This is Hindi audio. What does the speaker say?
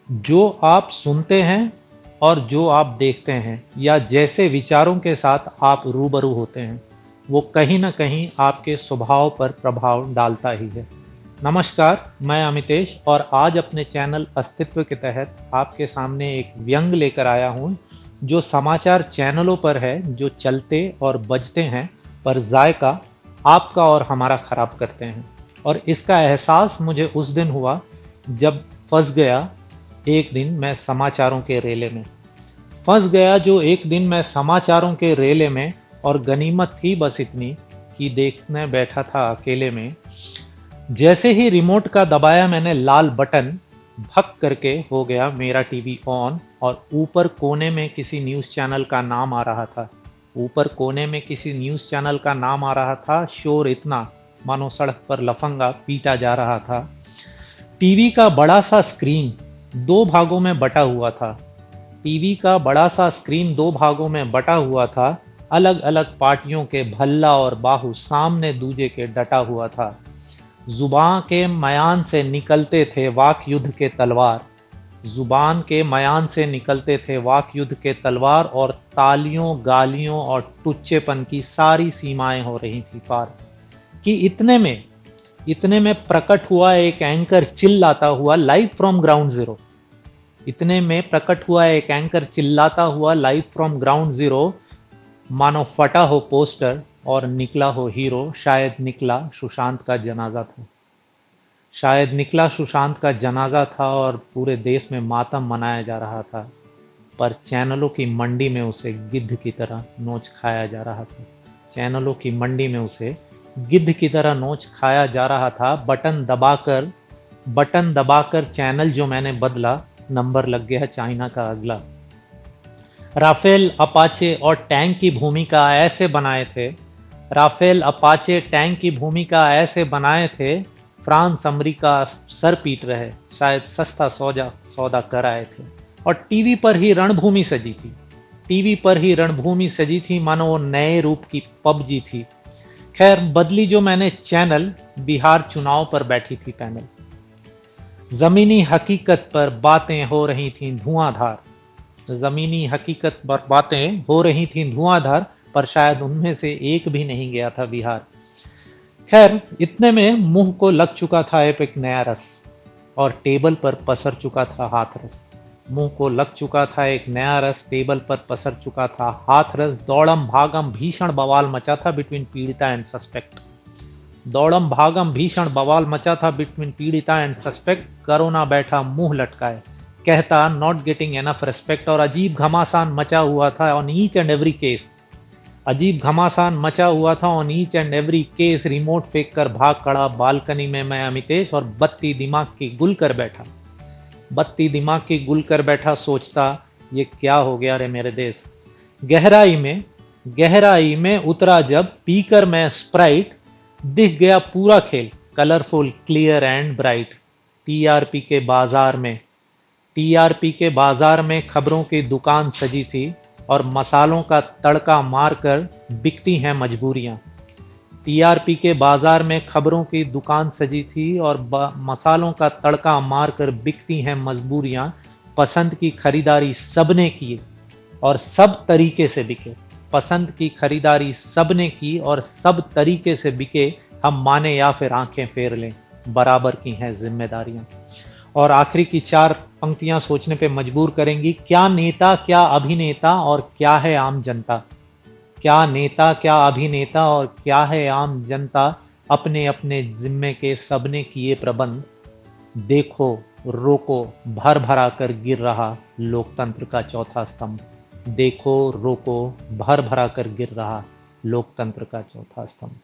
जो आप सुनते हैं और जो आप देखते हैं या जैसे विचारों के साथ आप रूबरू होते हैं, वो कहीं न कहीं आपके स्वभाव पर प्रभाव डालता ही है। नमस्कार, मैं अमितेश और आज अपने चैनल अस्तित्व के तहत आपके सामने एक व्यंग लेकर आया हूँ, जो समाचार चैनलों पर है, जो चलते और बजते हैं, पर जायका आपका और हमारा खराब करते हैं। और इसका एहसास मुझे उस दिन हुआ जब फँस गया एक दिन मैं समाचारों के रेले में। फँस गया जो एक दिन मैं समाचारों के रेले में, और गनीमत थी बस इतनी कि देखने बैठा था अकेले में। जैसे ही रिमोट का दबाया मैंने लाल बटन, भक करके हो गया मेरा टीवी ऑन और ऊपर कोने में किसी न्यूज़ चैनल का नाम आ रहा था। ऊपर कोने में किसी न्यूज़ चैनल का नाम आ रहा था, शोर इतना मानो सड़क पर लफंगा पीटा जा रहा था। टीवी का बड़ा सा स्क्रीन दो भागों में बटा हुआ था। टीवी का बड़ा सा स्क्रीन दो भागों में बटा हुआ था। अलग अलग पार्टियों के भल्ला और बाहु सामने दूजे के डटा हुआ था। जुबान के मयान से निकलते थे वाक युद्ध के तलवार। जुबान के मयान से निकलते थे वाक युद्ध के तलवार, और तालियों, गालियों और टुच्चेपन की सारी सीमाएं हो रही थी पार। कि इतने में प्रकट हुआ एक एंकर चिल्लाता हुआ लाइव फ्रॉम ग्राउंड जीरो। इतने में प्रकट हुआ एक एंकर चिल्लाता हुआ लाइव फ्रॉम ग्राउंड जीरो, मानो फटा हो पोस्टर और निकला हो हीरो। शायद निकला सुशांत का जनाजा था। शायद निकला सुशांत का जनाजा था और पूरे देश में मातम मनाया जा रहा था, पर चैनलों की मंडी में उसे गिद्ध की तरह नोच खाया जा रहा था। चैनलों की मंडी में उसे गिद्ध की तरह नोच खाया जा रहा था। बटन दबाकर चैनल जो मैंने बदला, नंबर लग गया चाइना का अगला। राफेल, अपाचे और टैंक की भूमिका ऐसे बनाए थे। राफेल, अपाचे, टैंक की भूमिका ऐसे बनाए थे। फ्रांस अमेरिका सर पीट रहे, शायद सस्ता सौदा कर आए थे। और टीवी पर ही रणभूमि सजी थी। टीवी पर ही रणभूमि सजी थी, मानो वो नए रूप की पबजी थी। खैर, बदली जो मैंने चैनल, बिहार चुनाव पर बैठी थी पैनल। जमीनी हकीकत पर बातें हो रही थीं धुआंधार। जमीनी हकीकत पर बातें हो रही थीं धुआंधार, पर शायद उनमें से एक भी नहीं गया था बिहार। खैर, इतने में मुंह को लग चुका था एक नया रस, और टेबल पर पसर चुका था हाथरस। मुंह को लग चुका था एक नया रस, टेबल पर पसर चुका था हाथरस। दौड़म भागम भीषण बवाल मचा था बिटवीन पीड़िता एंड सस्पेक्ट। दौड़म भागम भीषण बवाल मचा था बिटवीन पीड़िता एंड सस्पेक्ट। करोना बैठा मुंह लटकाए, कहता नॉट गेटिंग एनफ रिस्पेक्ट। और अजीब घमासान मचा हुआ था on each and every case. अजीब घमासान मचा हुआ था on each and every case. Remote फेंक कर भाग खड़ा बालकनी में मैं अमितेश, और बत्ती दिमाग की गुल कर बैठा। बत्ती दिमाग की गुल कर बैठा, सोचता ये क्या हो गया रे मेरे देश। गहराई में उतरा जब पीकर मैं स्प्राइट, दिख गया पूरा खेल colourful, clear and bright. TRP के बाजार में टीआरपी के बाजार में खबरों की दुकान सजी थी, और मसालों का तड़का मारकर बिकती हैं मजबूरियां। टीआरपी के बाजार में खबरों की दुकान सजी थी, और मसालों का तड़का मारकर बिकती हैं मजबूरियां। पसंद की खरीदारी सबने की और सब तरीके से बिके। पसंद की खरीदारी सबने की और सब तरीके से बिके। हम माने या फिर आंखें फेर लें, बराबर की हैं जिम्मेदारियां। और आखिरी की चार पंक्तियां सोचने पे मजबूर करेंगी। क्या नेता, क्या अभिनेता और क्या है आम जनता। क्या नेता, क्या अभिनेता और क्या है आम जनता। अपने अपने जिम्मे के सबने किए प्रबंध। देखो, रोको, भर भरा कर गिर रहा लोकतंत्र का चौथा स्तंभ। देखो, रोको, भर भरा कर गिर रहा लोकतंत्र का चौथा स्तंभ।